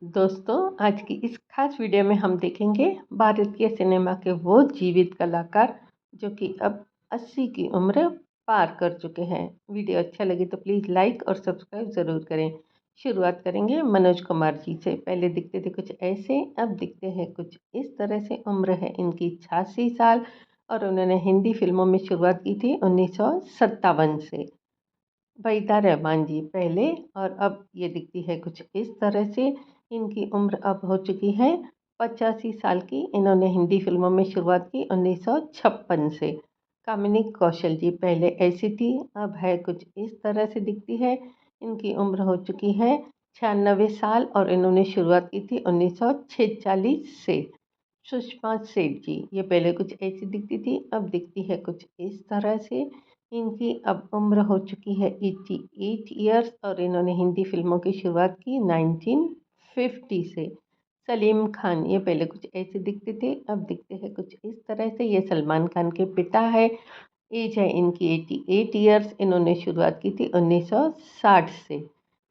दोस्तों, आज की इस खास वीडियो में हम देखेंगे भारतीय सिनेमा के वो जीवित कलाकार जो कि अब 80 की उम्र पार कर चुके हैं। वीडियो अच्छा लगे तो प्लीज़ लाइक और सब्सक्राइब ज़रूर करें। शुरुआत करेंगे मनोज कुमार जी से। पहले दिखते थे कुछ ऐसे, अब दिखते हैं कुछ इस तरह से। उम्र है इनकी 86 साल और उन्होंने हिंदी फिल्मों में शुरुआत की थी 1957 से। वहीदा रहमान जी पहले, और अब ये दिखती है कुछ इस तरह से। इनकी उम्र अब हो चुकी है 85 साल की। इन्होंने हिंदी फिल्मों में शुरुआत की 1956 से। कामिनी कौशल जी पहले ऐसी थी, अब है कुछ इस तरह से दिखती है। इनकी उम्र हो चुकी है 96 साल और इन्होंने शुरुआत की थी 1946 से। सुषमा सेठ जी, ये पहले कुछ ऐसी दिखती थी, अब दिखती है कुछ इस तरह से। इनकी अब उम्र हो चुकी है 88 ईयर्स और इन्होंने हिंदी फिल्मों की शुरुआत की 1950 से। सलीम खान, ये पहले कुछ ऐसे दिखते थे, अब दिखते हैं कुछ इस तरह से। ये सलमान खान के पिता है। एज है इनकी 88 ईयर्स। इन्होंने शुरुआत की थी 1960 से।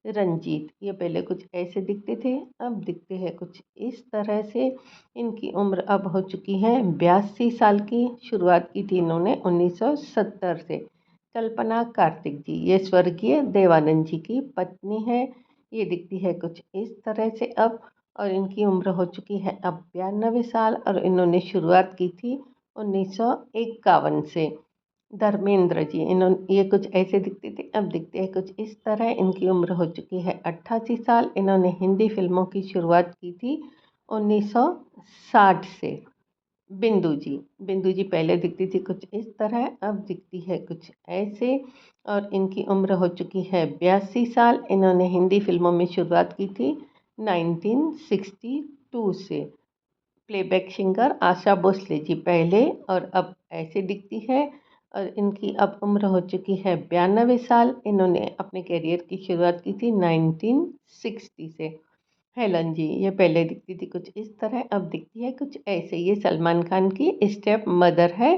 रंजीत, ये पहले कुछ ऐसे दिखते थे, अब दिखते हैं कुछ इस तरह से। इनकी उम्र अब हो चुकी है 82 साल की। शुरुआत की थी इन्होंने 1970 से। कल्पना कार्तिक जी, ये स्वर्गीय देवानंद जी की पत्नी है। ये दिखती है कुछ इस तरह से अब, और इनकी उम्र हो चुकी है अब 92 साल और इन्होंने शुरुआत की थी 1951 से। धर्मेंद्र जी, इन्होंने ये कुछ ऐसे दिखते थे, अब दिखते हैं कुछ इस तरह। इनकी उम्र हो चुकी है 88 साल। इन्होंने हिंदी फिल्मों की शुरुआत की थी 1960 से। बिंदु जी पहले दिखती थी कुछ इस तरह, अब दिखती है कुछ ऐसे, और इनकी उम्र हो चुकी है 82 साल। इन्होंने हिंदी फिल्मों में शुरुआत की थी 1962 से। प्लेबैक सिंगर आशा भोसले जी पहले, और अब ऐसे दिखती है, और इनकी अब उम्र हो चुकी है 92 साल। इन्होंने अपने करियर की शुरुआत की थी 1960 से। हेलन जी, ये पहले दिखती थी कुछ इस तरह, अब दिखती है कुछ ऐसे। ये सलमान खान की स्टेप मदर है।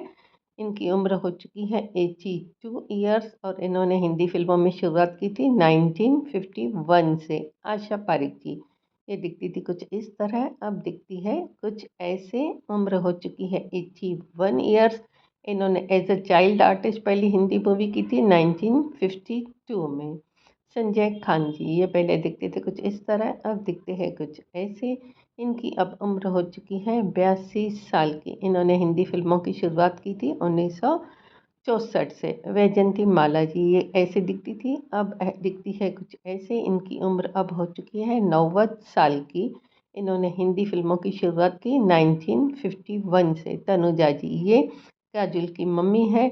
इनकी उम्र हो चुकी है 82 ईयर्स और इन्होंने हिंदी फिल्मों में शुरुआत की थी 1951 से। आशा पारिक जी, ये दिखती थी कुछ इस तरह, अब दिखती है कुछ ऐसे। उम्र हो चुकी है 81 ईयर्स। इन्होंने एज अ चाइल्ड आर्टिस्ट पहली हिंदी मूवी की थी 1952 में। संजय खान जी, ये पहले दिखते थे कुछ इस तरह, अब दिखते हैं कुछ ऐसे। इनकी अब उम्र हो चुकी है 82 साल की। इन्होंने हिंदी फिल्मों की शुरुआत की थी 1964 से। वैजंती माला जी, ये ऐसे दिखती थी, अब दिखती है कुछ ऐसे। इनकी उम्र अब हो चुकी है 90 साल की। इन्होंने हिंदी फिल्मों की शुरुआत की 1951 से। तनुजा जी, ये काजुल की मम्मी है।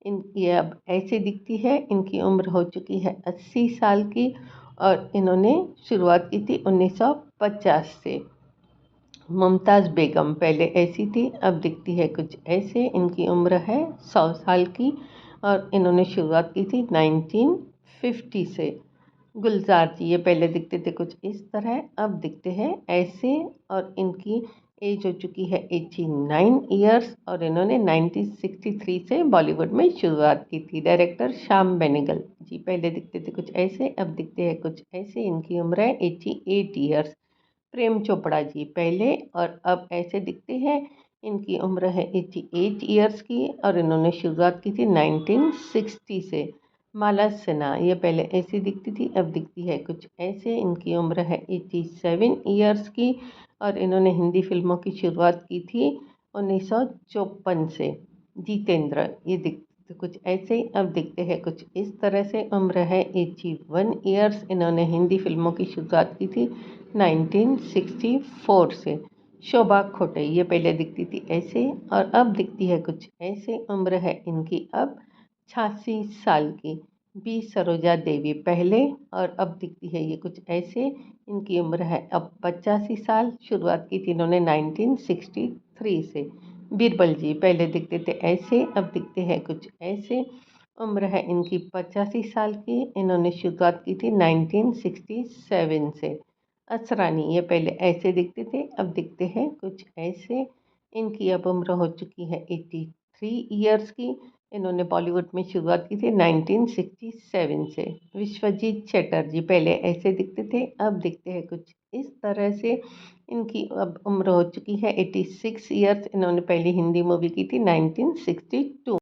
ये अब ऐसे दिखती है। इनकी उम्र हो चुकी है 80 साल की और इन्होंने शुरुआत की थी 1950 से। मुमताज़ बेगम पहले ऐसी थी, अब दिखती है कुछ ऐसे। इनकी उम्र है 100 साल की और इन्होंने शुरुआत की थी 1950 से। गुलजार जी, ये पहले दिखते थे कुछ इस तरह, अब दिखते हैं ऐसे, और इनकी एज हो चुकी है 89 ईयर्स और इन्होंने 1963 से बॉलीवुड में शुरुआत की थी। डायरेक्टर श्याम बेनेगल जी, पहले दिखते थे कुछ ऐसे, अब दिखते हैं कुछ ऐसे। इनकी उम्र है 88 ईयर्स। प्रेम चोपड़ा जी पहले, और अब ऐसे दिखते हैं। इनकी उम्र है 88 ईयर्स की और इन्होंने शुरुआत की थी 1960 से। माला सिन्हा, ये पहले ऐसी दिखती थी, अब दिखती है कुछ ऐसे। इनकी उम्र है 87 ईयर्स की और इन्होंने हिंदी फिल्मों की शुरुआत की थी 1954 से। जितेंद्र, ये दिखते कुछ ऐसे, अब दिखते हैं कुछ इस तरह से। उम्र है 81 ईयर्स। इन्होंने हिंदी फिल्मों की शुरुआत की थी 1964 से। शोभा खोटे, ये पहले दिखती थी ऐसे और अब दिखती है कुछ ऐसे। उम्र है इनकी अब 86 साल की। बी सरोजा देवी पहले, और अब दिखती है ये कुछ ऐसे। इनकी उम्र है अब 85 साल। शुरुआत की थी इन्होंने 1963 से। बीरबल जी, पहले दिखते थे ऐसे, अब दिखते हैं कुछ ऐसे। उम्र है इनकी 85 साल की। इन्होंने शुरुआत की थी 1967 से। असरानी, ये पहले ऐसे दिखते थे, अब दिखते हैं कुछ ऐसे। इनकी अब उम्र हो चुकी है 83 ईयर्स की। इन्होंने बॉलीवुड में शुरुआत की थी 1967 से। विश्वजीत चटर्जी पहले ऐसे दिखते थे, अब दिखते हैं कुछ इस तरह से। इनकी अब उम्र हो चुकी है 86 ईयर्स। इन्होंने पहली हिंदी मूवी की थी 1962।